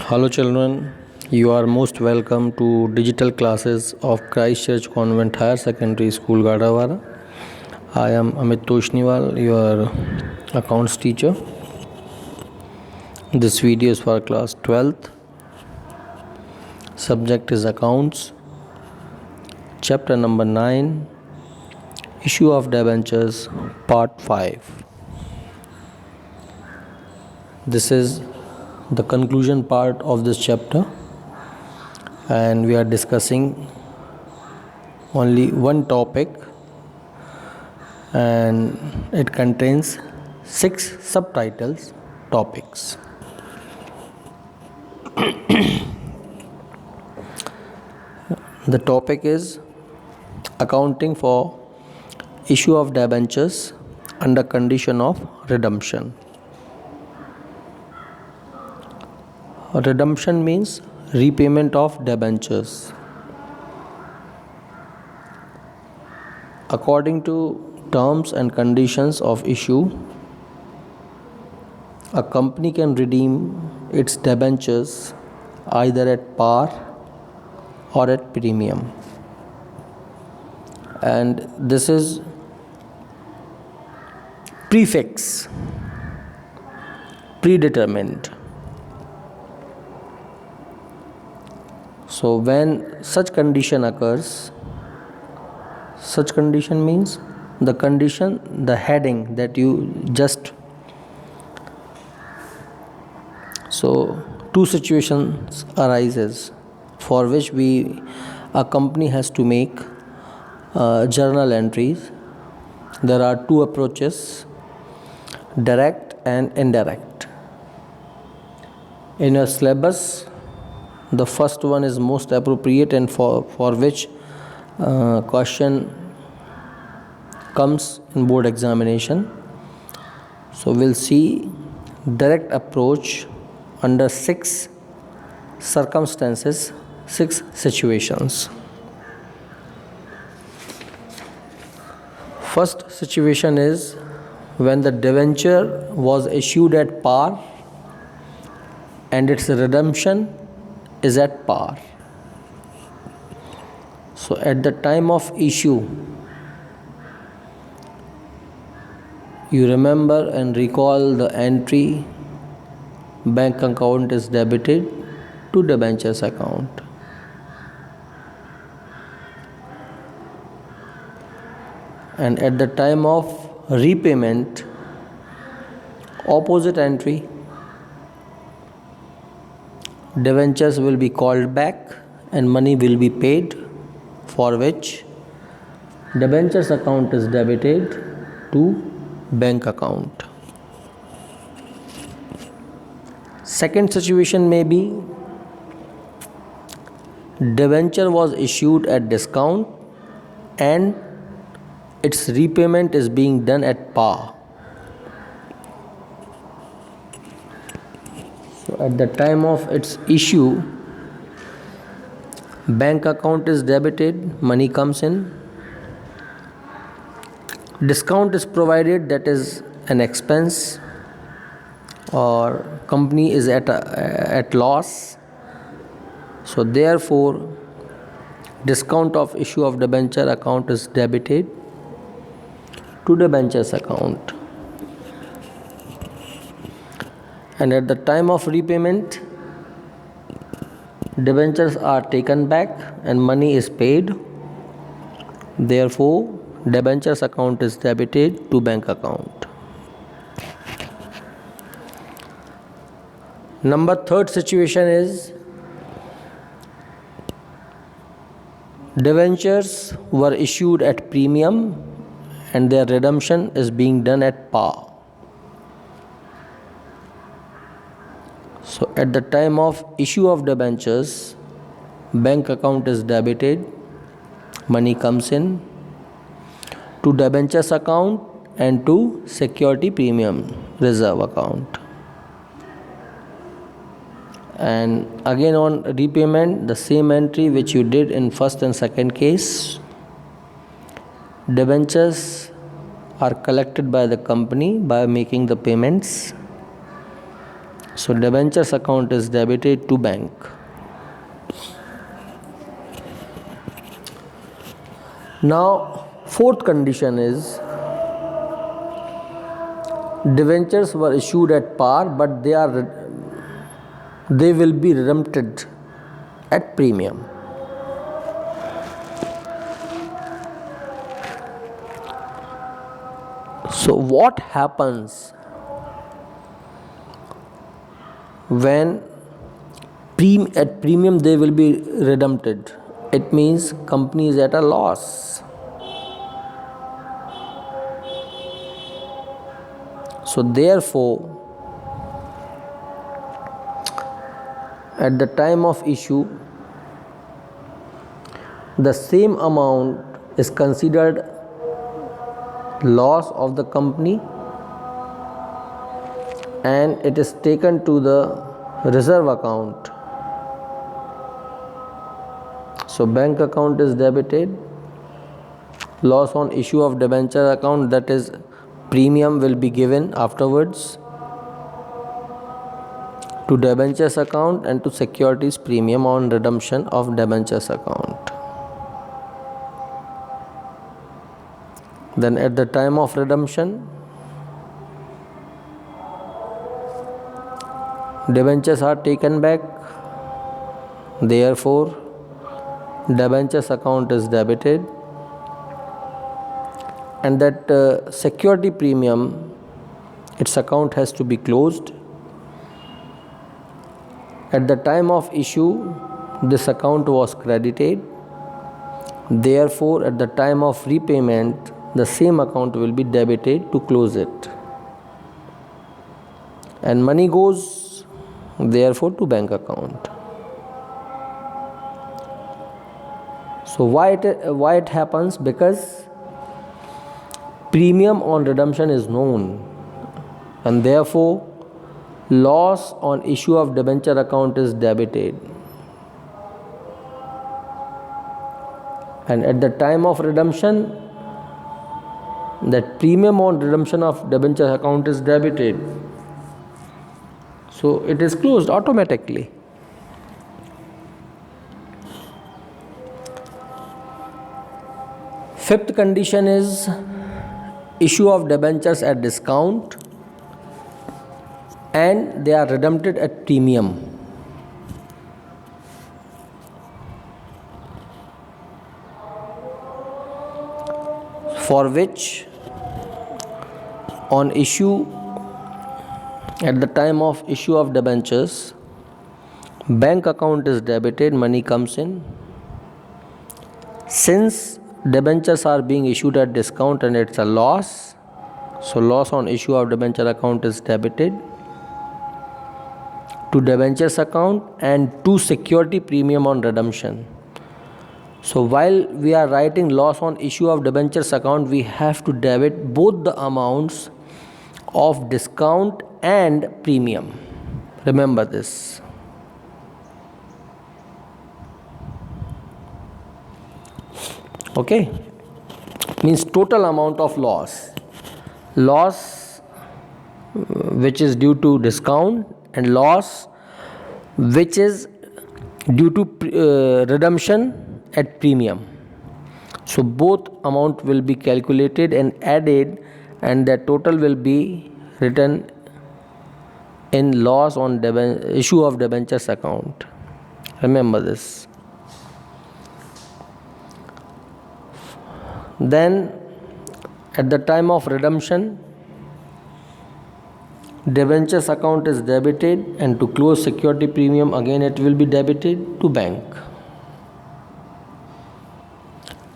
Hello, children. You are most welcome to digital classes of Christ Church Convent Higher Secondary School, Gadawara. I am Amit Toshniwal, your accounts teacher. This video is for class 12th. Subject is accounts. Chapter number 9, Issue of Debentures, Part 5. This is the conclusion part of this chapter, and we are discussing only one topic, and it contains 6 subtitles topics. The topic is accounting for issue of debentures under condition of redemption. Redemption means repayment of debentures. According to terms and conditions of issue, a company can redeem its debentures either at par or at premium, and this is predetermined. So when such condition occurs, such condition means the heading that you just. So two situations arises for which a company has to make journal entries. There are two approaches, direct and indirect. In your syllabus, the first one is most appropriate and for which question comes in board examination. So we'll see direct approach under 6 circumstances, 6 situations. First situation is when the debenture was issued at par and its redemption is at par. So at the time of issue, you remember and recall the entry, bank account is debited to debentures account. And at the time of repayment, opposite entry, debentures will be called back and money will be paid, for which debentures account is debited to bank account. Second situation may be debenture was issued at discount and its repayment is being done at par. So at the time of its issue, bank account is debited, money comes in. Discount is provided, that is an expense, or company is at loss. So therefore, discount of issue of debenture account is debited to debentures account. And at the time of repayment, debentures are taken back and money is paid. Therefore, debentures account is debited to bank account. Third situation is debentures were issued at premium and their redemption is being done at par. So at the time of issue of debentures, bank account is debited, money comes in to debentures account and to security premium reserve account. And again on repayment, the same entry which you did in first and second case, debentures are collected by the company by making the payments So debentures account is debited to bank. Now fourth condition is debentures were issued at par, but they will be redempted at premium. So what happens when at premium they will be redempted? It means company is at a loss. So therefore, at the time of issue, the same amount is considered loss of the company and it is taken to the reserve account. So bank account is debited, loss on issue of debenture account, that is premium, will be given afterwards to debentures account and to securities premium on redemption of debentures account. Then at the time of redemption, debentures are taken back, therefore debentures account is debited, and that security premium, its account has to be closed. At the time of issue, this account was credited, therefore at the time of repayment, the same account will be debited to close it, and money goes therefore to bank account. So why it happens? Because premium on redemption is known, and therefore loss on issue of debenture account is debited, and at the time of redemption, that premium on redemption of debenture account is debited, so it is closed automatically. Fifth condition is issue of debentures at discount and they are redeemed at premium. For which on issue, at the time of issue of debentures, bank account is debited, money comes in. Since debentures are being issued at discount and it's a loss, so loss on issue of debenture account is debited to debentures account and to security premium on redemption. So while we are writing loss on issue of debentures account, we have to debit both the amounts of discount and premium. Remember this. Okay, means total amount of loss which is due to discount and loss which is due to redemption at premium. So both amount will be calculated and added, and the total will be written in loss on issue of debentures account. Remember this. Then at the time of redemption, debentures account is debited, and to close security premium, again it will be debited to bank.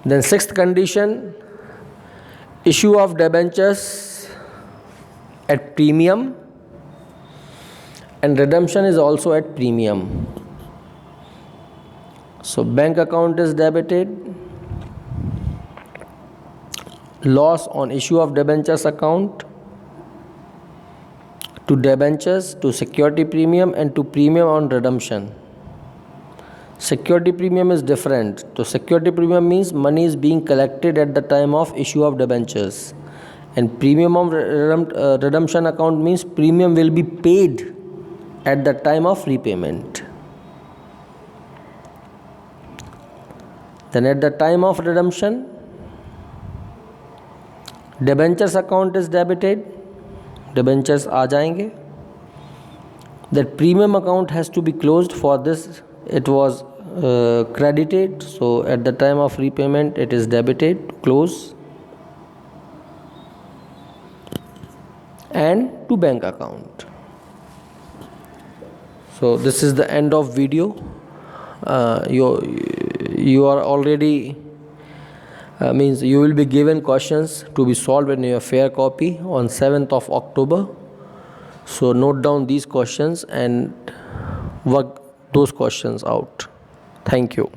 Then sixth condition, issue of debentures at premium and redemption is also at premium. So bank account is debited, loss on issue of debentures account, to debentures, to security premium and to premium on redemption. Security premium is different. So security premium means money is being collected at the time of issue of debentures, and premium of redemption account means premium will be paid at the time of repayment. Then at the time of redemption, debentures account is debited, debentures आ जाएंगे. That premium account has to be closed. For this it was credited, so at the time of repayment it is debited, close. And to bank account. So this is the end of video. You are already means you will be given questions to be solved in your fair copy on 7th of October. So note down these questions and work those questions out. Thank you.